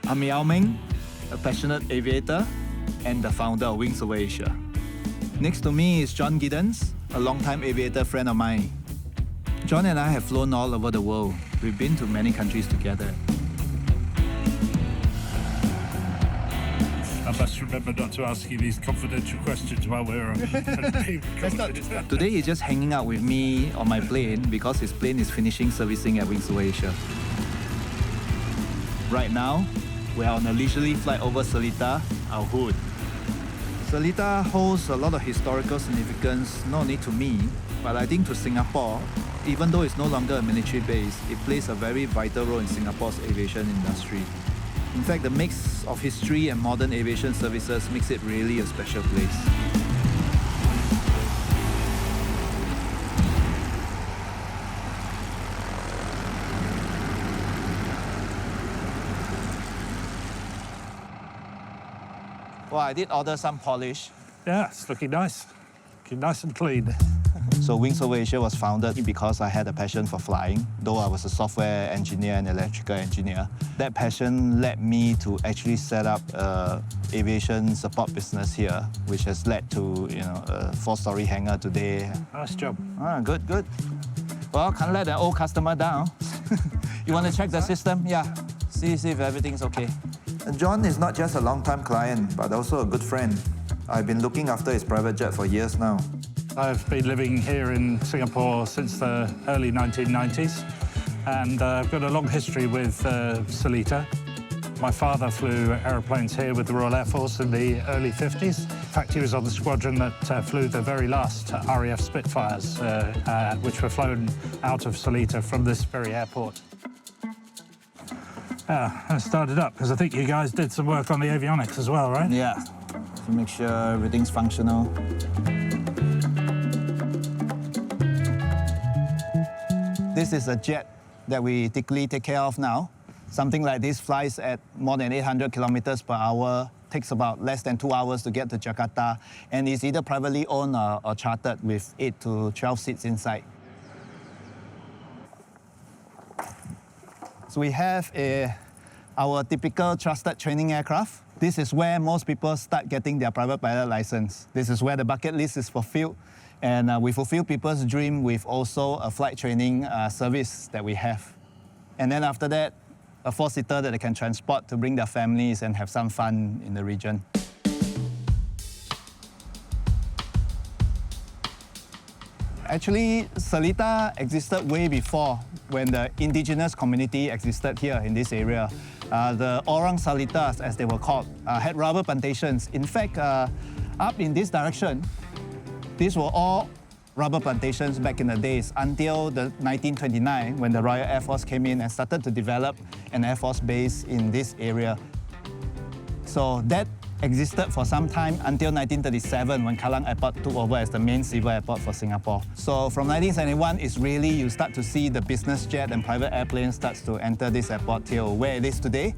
I'm Yeow Meng, a passionate aviator and the founder of Wings Over Asia. Next to me is John Giddens, a longtime aviator friend of mine. John and I have flown all over the world. We've been to many countries together. I must remember not to ask you these confidential questions while we're on. Today he's just hanging out with me on my plane because his plane is finishing servicing at Wings Over Asia. Right now, we're on a leisurely flight over Seletar, our hood. Seletar holds a lot of historical significance, not only to me, but I think to Singapore. Even though it's no longer a military base, it plays a very vital role in Singapore's aviation industry. In fact, the mix of history and modern aviation services makes it really a special place. Well, I did order some polish. Yeah, it's looking nice. Looking nice and clean. So Wings Over Asia was founded because I had a passion for flying, though I was a software engineer and electrical engineer. That passion led me to actually set up an aviation support business here, which has led to a 4-story hangar today. Nice job. Ah, good. Well, can't let an old customer down. You want to check the system? Yeah. See if everything's okay. John is not just a long-time client, but also a good friend. I've been looking after his private jet for years now. I've been living here in Singapore since the early 1990s, and I've got a long history with Seletar. My father flew aeroplanes here with the Royal Air Force in the early 50s. In fact, he was on the squadron that flew the very last RAF Spitfires, which were flown out of Seletar from this very airport. I started up because I think you guys did some work on the avionics as well, right? Yeah, to make sure everything's functional. This is a jet that we typically take care of now. Something like this flies at more than 800 kilometers per hour, takes about less than 2 hours to get to Jakarta, and is either privately owned or chartered with 8 to 12 seats inside. So we have our typical trusted training aircraft. This is where most people start getting their private pilot license. This is where the bucket list is fulfilled. And we fulfill people's dream with also a flight training service that we have. And then after that, a 4-seater that they can transport to bring their families and have some fun in the region. Actually, Seletar existed way before when the indigenous community existed here in this area. The Orang Seletars, as they were called, had rubber plantations. In fact, up in this direction, these were all rubber plantations back in the days until 1929 when the Royal Air Force came in and started to develop an Air Force base in this area. So that existed for some time until 1937 when Kallang Airport took over as the main civil airport for Singapore. So from 1971, it's really you start to see the business jet and private airplanes starts to enter this airport till where it is today.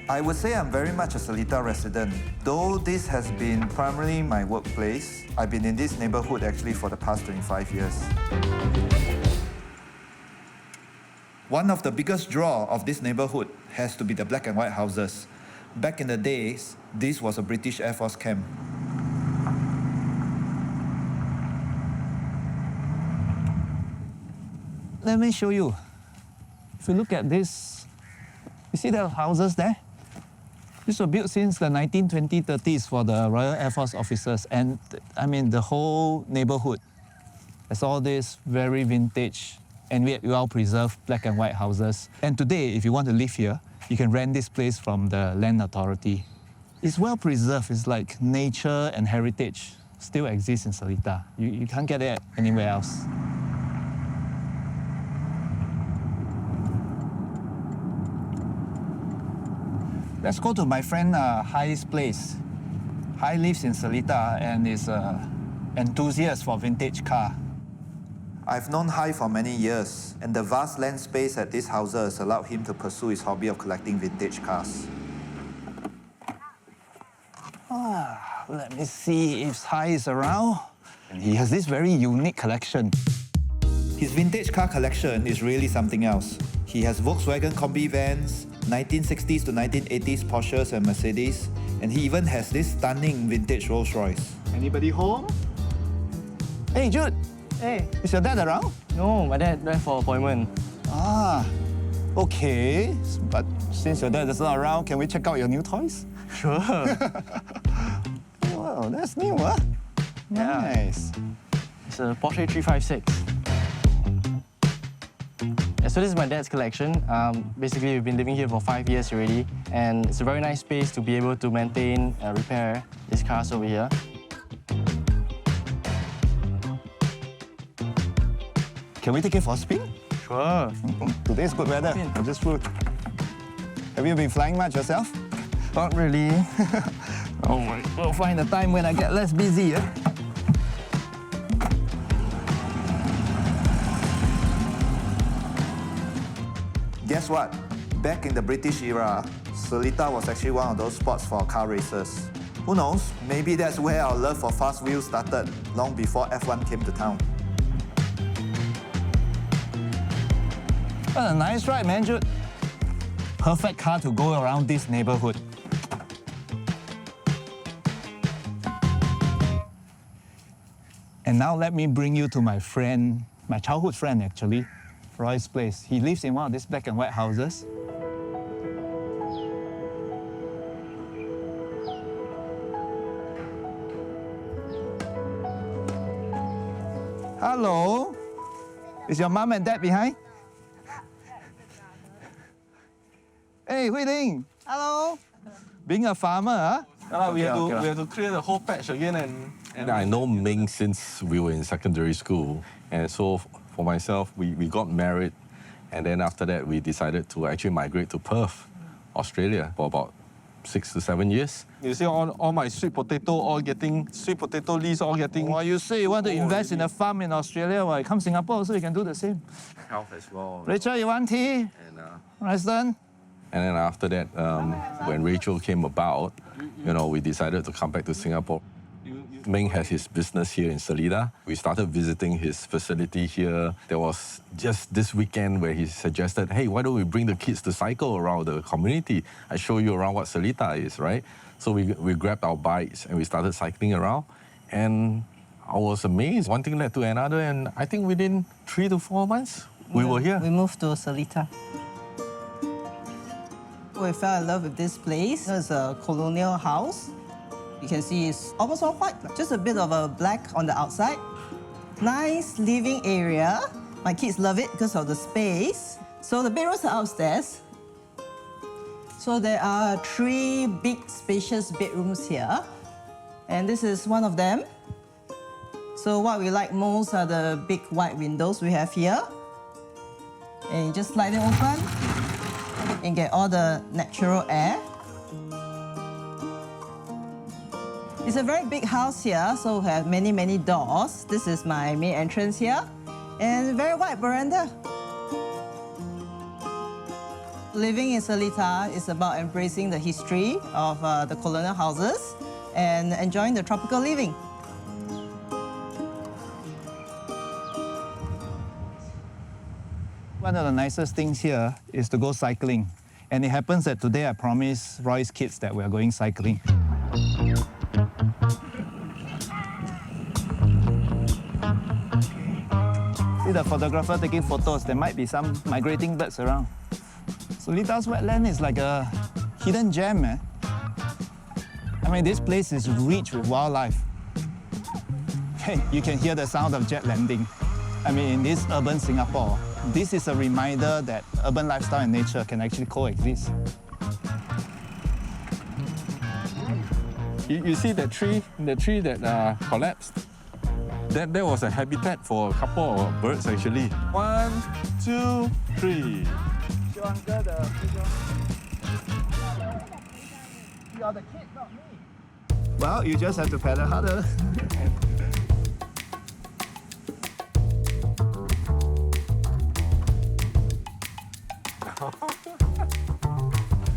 I would say I'm very much a Seletar resident. Though this has been primarily my workplace, I've been in this neighbourhood actually for the past 25 years. One of the biggest draw of this neighbourhood has to be the black and white houses. Back in the days, this was a British Air Force camp. Let me show you. If you look at this, you see the houses there? These were built since the 1920s, 30s for the Royal Air Force officers. And I mean, the whole neighbourhood has all these very vintage and well-preserved black and white houses. And today, if you want to live here, you can rent this place from the land authority. It's well-preserved. It's like nature and heritage still exists in Seletar. You can't get it anywhere else. Let's go to my friend Hai's place. Hai lives in Seletar and is an enthusiast for vintage car. I've known Hai for many years, and the vast land space at this house has allowed him to pursue his hobby of collecting vintage cars. Let me see if Hai is around. He has this very unique collection. His vintage car collection is really something else. He has Volkswagen combi vans, 1960s to 1980s Porsches and Mercedes, and he even has this stunning vintage Rolls Royce. Anybody home? Hey, Jude. Hey, Is your dad around? no, my dad went for appointment. Ah, okay. But since your dad is not around, can we check out your new toys? Sure. Wow, that's new, huh? Yeah. Nice. It's a Porsche 356. Yeah, so this is my dad's collection. Basically, we've been living here for 5 years already, and it's a very nice space to be able to maintain and repair these cars over here. Can we take it for a spin? Sure. Today's good weather. Spin. I just flew. Have you been flying much yourself? Not really. Oh my. We'll find a time when I get less busy. Guess what? Back in the British era, Seletar was actually one of those spots for car racers. Who knows? Maybe that's where our love for fast wheels started, long before F1 came to town. What a nice ride, man, Jude. Perfect car to go around this neighborhood. And now let me bring you to my friend, my childhood friend actually, Roy's place. He lives in one of these black and white houses. Hello. Is your mom and dad behind? Hey, Hui Ling. Hello. Being a farmer, huh? We have Okay. to clear the whole patch again and I know Meng since we were in secondary school. And so for myself, we got married. And then after that, we decided to actually migrate to Perth, Australia, for about 6 to 7 years. you see all my sweet potato leaves all getting Well, you say you want to invest in a farm in Australia, well, come Singapore so you can do the same. Health as well. Rachel, you want tea? And, Royston? and then after that, when Rachel came about, we decided to come back to Singapore. Meng has his business here in Seletar. We started visiting his facility here. There was just this weekend where he suggested, hey, why don't we bring the kids to cycle around the community? I show you around what Seletar is, right? So we grabbed our bikes and we started cycling around. And I was amazed. One thing led to another, and I think within 3 to 4 months, we were here. We moved to Seletar. We fell in love with this place. It's a colonial house. You can see it's almost all white, just a bit of a black on the outside. Nice living area. My kids love it because of the space. So the bedrooms are upstairs. So there are 3 big spacious bedrooms here. And this is one of them. So what we like most are the big white windows we have here. And you just slide it open and get all the natural air. It's a very big house here, so we have many, many doors. This is my main entrance here, and very wide veranda. Living in Seletar is about embracing the history of the colonial houses and enjoying the tropical living. One of the nicest things here is to go cycling. And it happens that today I promised Roy's kids that we are going cycling. See the photographer taking photos, there might be some migrating birds around. Seletar's wetland is like a hidden gem, man. I mean, this place is rich with wildlife. Hey, you can hear the sound of jet landing. I mean, in this urban Singapore, this is a reminder that urban lifestyle and nature can actually coexist. You see the tree that collapsed? That was a habitat for a couple of birds actually. 1, 2, 3. You're the kid, not me. Well, you just have to pedal harder.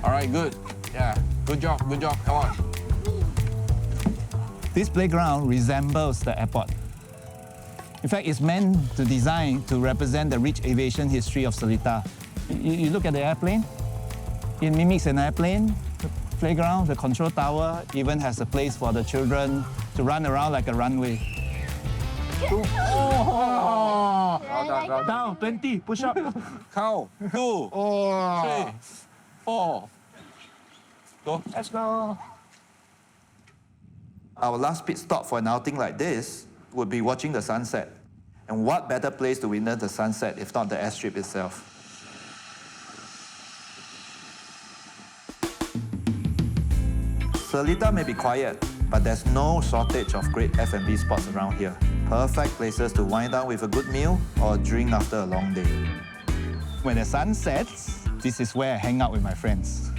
All right, good. Yeah, good job, come on. This playground resembles the airport. In fact, it's meant to design to represent the rich aviation history of Seletar. You look at the airplane. It mimics an airplane. The playground, the control tower even has a place for the children to run around like a runway. Down, 20, push up. Count. 2, 3, 4. Go. Let's go. Our last pit stop for an outing like this would be watching the sunset. And what better place to witness the sunset if not the airstrip itself? Seletar may be quiet, but there's no shortage of great F&B spots around here. Perfect places to wind down with a good meal or drink after a long day. When the sun sets, this is where I hang out with my friends.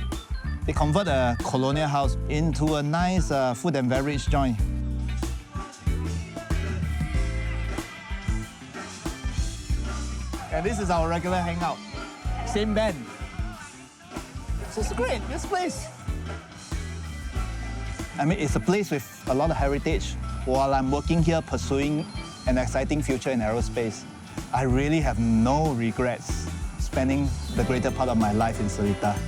They convert a colonial house into a nice food and beverage joint. And this is our regular hangout. Same band. This is great, this place. I mean, it's a place with a lot of heritage. While I'm working here pursuing an exciting future in aerospace, I really have no regrets spending the greater part of my life in Seletar.